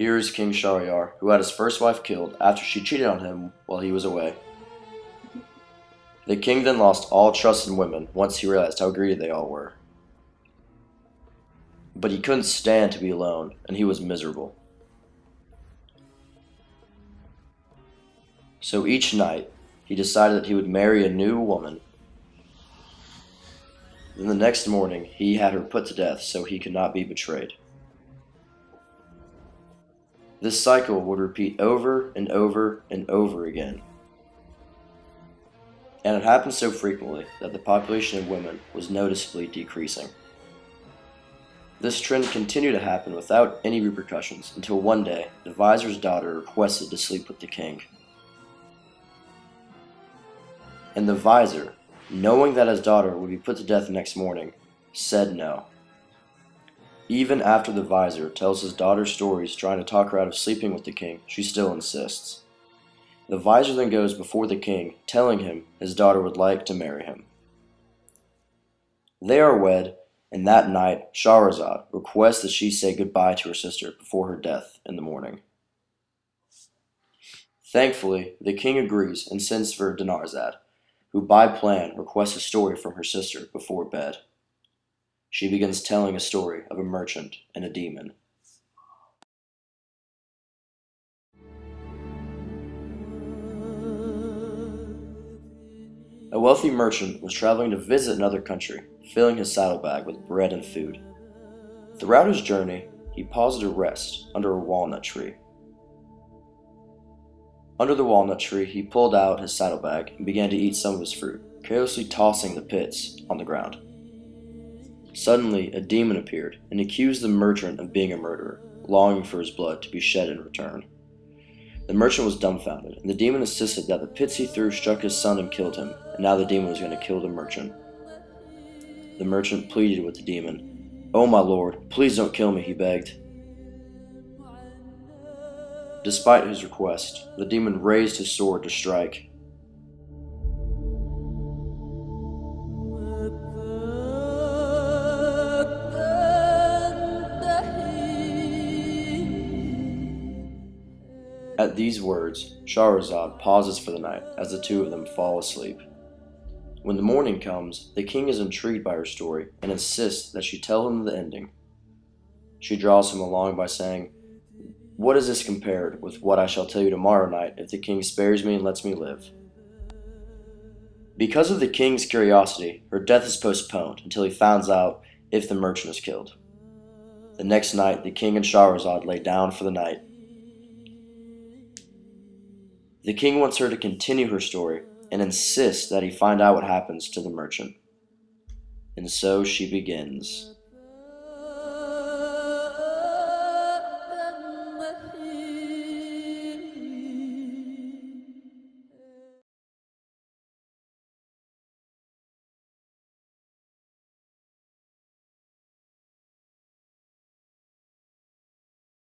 Here is King Shahryar, who had his first wife killed after she cheated on him while he was away. The king then lost all trust in women once he realized how greedy they all were. But he couldn't stand to be alone, and he was miserable. So each night, he decided that he would marry a new woman. Then the next morning, he had her put to death so he could not be betrayed. This cycle would repeat over and over and over again. And it happened so frequently that the population of women was noticeably decreasing. This trend continued to happen without any repercussions until one day the vizier's daughter requested to sleep with the king. And the vizier, knowing that his daughter would be put to death the next morning, said no. Even after the vizier tells his daughter stories trying to talk her out of sleeping with the king, she still insists. The vizier then goes before the king, telling him his daughter would like to marry him. They are wed, and that night Shahrazad requests that she say goodbye to her sister before her death in the morning. Thankfully, the king agrees and sends for Dinarzad, who by plan requests a story from her sister before bed. She begins telling a story of a merchant and a demon. A wealthy merchant was traveling to visit another country, filling his saddlebag with bread and food. Throughout his journey, he paused to rest under a walnut tree. Under the walnut tree, he pulled out his saddlebag and began to eat some of his fruit, carelessly tossing the pits on the ground. Suddenly, a demon appeared and accused the merchant of being a murderer, longing for his blood to be shed in return. The merchant was dumbfounded, and the demon insisted that the pits he threw struck his son and killed him, and now the demon was going to kill the merchant. The merchant pleaded with the demon. "Oh, my lord, please don't kill me," he begged. Despite his request, the demon raised his sword to strike. At these words, Shahrazad pauses for the night as the two of them fall asleep. When the morning comes, the king is intrigued by her story and insists that she tell him the ending. She draws him along by saying, "What is this compared with what I shall tell you tomorrow night if the king spares me and lets me live?" Because of the king's curiosity, her death is postponed until he finds out if the merchant is killed. The next night, the king and Shahrazad lay down for the night. The king wants her to continue her story and insists that he find out what happens to the merchant. And so she begins.